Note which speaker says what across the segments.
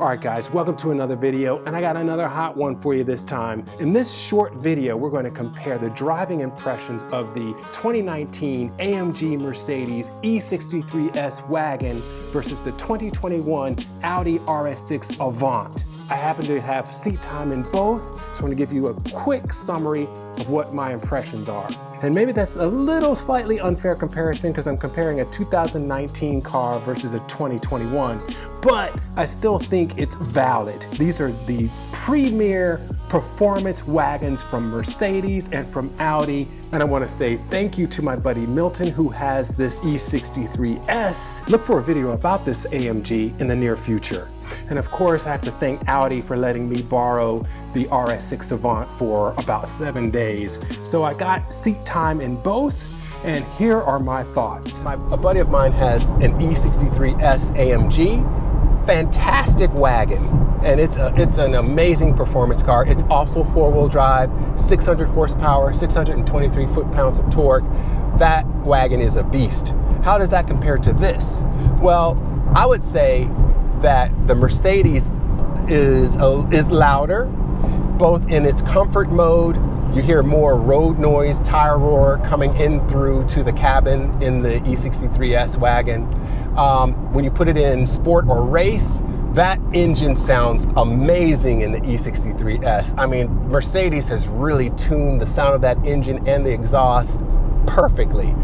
Speaker 1: All right guys, welcome to another video, and I got another hot one for you this time. In this short video, we're going to compare the driving impressions of the 2019 AMG Mercedes E63S Wagon versus the 2021 Audi RS6 Avant. I happen to have seat time in both, so I'm going to give you a quick summary of what my impressions are. And maybe that's a little slightly unfair comparison because I'm comparing a 2019 car versus a 2021, but I still think it's valid. These are the premier performance wagons from Mercedes and from Audi. And I want to say thank you to my buddy Milton, who has this E63S. Look for a video about this AMG in the near future. And of course, I have to thank Audi for letting me borrow the RS6 Avant for about 7 days. So I got seat time in both, and here are my thoughts. A buddy of mine has an E63S AMG, fantastic wagon, and it's an amazing performance car. It's also four-wheel drive, 600 horsepower, 623 foot-pounds of torque. That wagon is a beast. How does that compare to this? Well, I would say that the Mercedes is louder, both in its comfort mode. You hear more road noise, tire roar coming in through to the cabin in the E63S wagon. When you put it in sport or race, that engine sounds amazing in the E63S. I mean, Mercedes has really tuned the sound of that engine and the exhaust perfectly.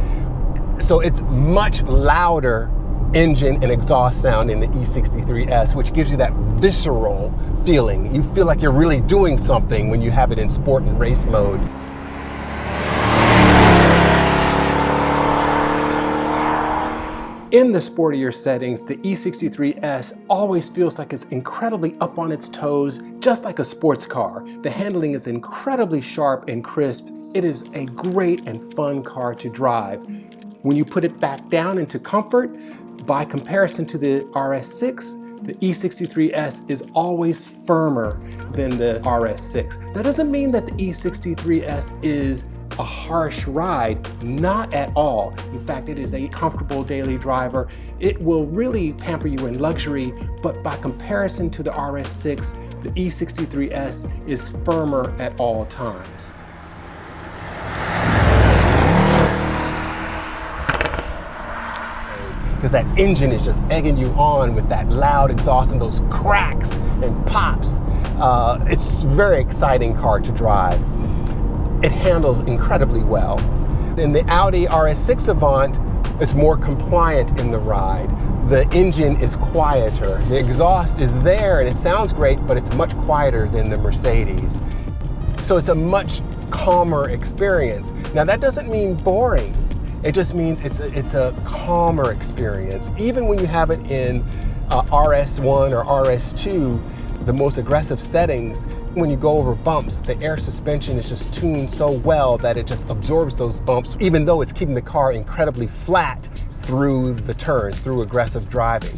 Speaker 1: So it's much louder engine and exhaust sound in the E63S, which gives you that visceral feeling. You feel like you're really doing something when you have it in sport and race mode. In the sportier settings, the E63S always feels like it's incredibly up on its toes, just like a sports car. The handling is incredibly sharp and crisp. It is a great and fun car to drive. When you put it back down into comfort, by comparison to the RS6, the E63S is always firmer than the RS6. That doesn't mean that the E63S is a harsh ride, not at all. In fact, it is a comfortable daily driver. It will really pamper you in luxury, but by comparison to the RS6, the E63S is firmer at all times. Because that engine is just egging you on with that loud exhaust and those cracks and pops. It's a very exciting car to drive. It handles incredibly well. In the Audi RS6 Avant, it's more compliant in the ride. The engine is quieter. The exhaust is there and it sounds great, but it's much quieter than the Mercedes. So it's a much calmer experience. Now that doesn't mean boring. It just means it's a calmer experience. Even when you have it in RS1 or RS2, the most aggressive settings, when you go over bumps, the air suspension is just tuned so well that it just absorbs those bumps, even though it's keeping the car incredibly flat through the turns, through aggressive driving.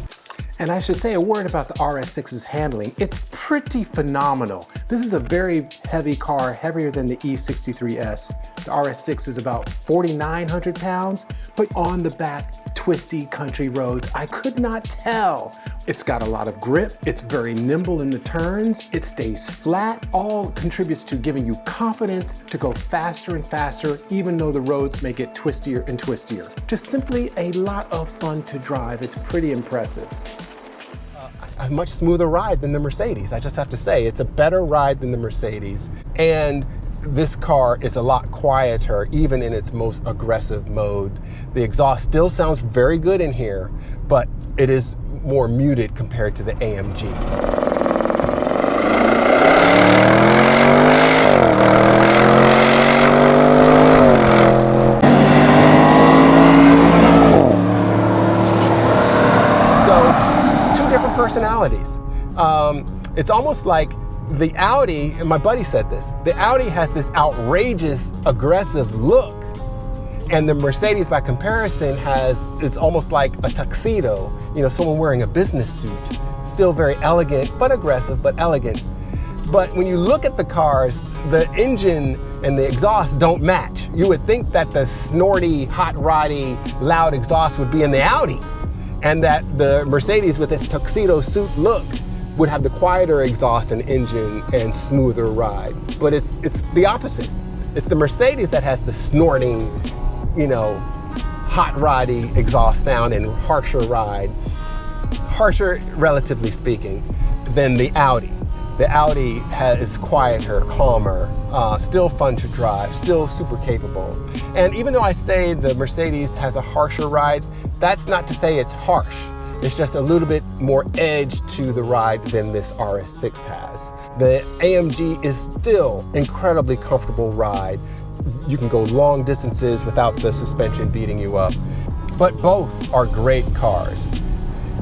Speaker 1: And I should say a word about the RS6's handling. It's pretty phenomenal. This is a very heavy car, heavier than the E63S. The RS6 is about 4,900 pounds, but on the back, twisty country roads, I could not tell. It's got a lot of grip, it's very nimble in the turns, it stays flat, all contributes to giving you confidence to go faster and faster, even though the roads may get twistier and twistier. Just simply a lot of fun to drive. It's pretty impressive. A much smoother ride than the Mercedes. I just have to say, it's a better ride than the Mercedes. And this car is a lot quieter, even in its most aggressive mode. The exhaust still sounds very good in here, but it is more muted compared to the AMG. Personalities. It's almost like the Audi, and my buddy said this, the Audi has this outrageous, aggressive look, and the Mercedes, by comparison, is almost like a tuxedo, you know, someone wearing a business suit. Still very elegant, but aggressive, but elegant. But when you look at the cars, the engine and the exhaust don't match. You would think that the snorty, hot roddy, loud exhaust would be in the Audi, and that the Mercedes with its tuxedo suit look would have the quieter exhaust and engine and smoother ride. But it's the opposite. It's the Mercedes that has the snorting, you know, hot roddy exhaust sound and harsher ride, harsher relatively speaking, than the Audi. The Audi is quieter, calmer, still fun to drive, still super capable. And even though I say the Mercedes has a harsher ride, that's not to say it's harsh. It's just a little bit more edge to the ride than this RS6 has. The AMG is still incredibly comfortable ride. You can go long distances without the suspension beating you up. But both are great cars.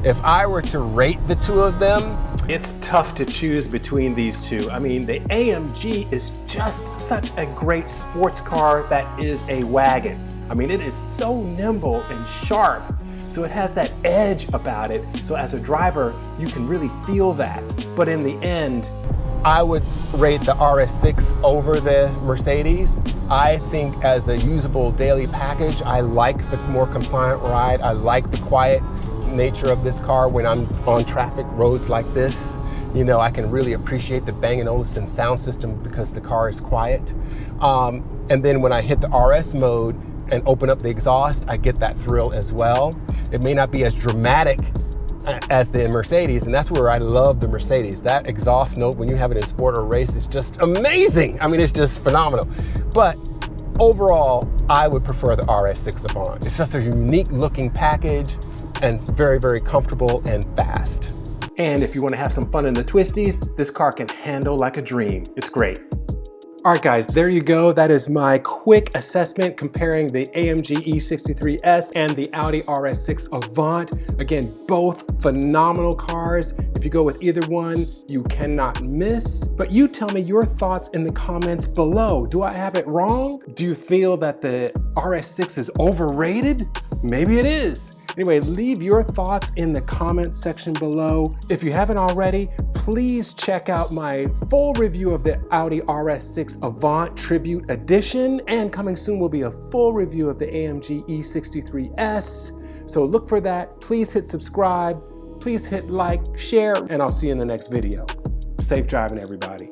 Speaker 1: If I were to rate the two of them, it's tough to choose between these two. I mean, the AMG is just such a great sports car that is a wagon. I mean, it is so nimble and sharp, so it has that edge about it. So as a driver, you can really feel that. But in the end, I would rate the RS6 over the Mercedes. I think as a usable daily package, I like the more compliant ride. I like the quiet nature of this car when I'm on traffic roads like this. You know, I can really appreciate the Bang & Olufsen sound system because the car is quiet. And then when I hit the RS mode and open up the exhaust, I get that thrill as well. It may not be as dramatic as the Mercedes, and that's where I love the Mercedes. That exhaust note when you have it in sport or race is just amazing. I mean, it's just phenomenal. But overall, I would prefer the RS6 Avant. It's just a unique looking package and very, very comfortable and fast. And if you want to have some fun in the twisties, this car can handle like a dream. It's great. All right, guys, there you go. That is my quick assessment comparing the AMG E63S and the Audi RS6 Avant. Again, both phenomenal cars. If you go with either one, you cannot miss. But you tell me your thoughts in the comments below. Do I have it wrong? Do you feel that the RS6 is overrated? Maybe it is. Anyway, leave your thoughts in the comment section below. If you haven't already, please check out my full review of the Audi RS6 Avant Tribute Edition. And coming soon will be a full review of the AMG E63S. So look for that. Please hit subscribe. Please hit like, share, and I'll see you in the next video. Safe driving, everybody.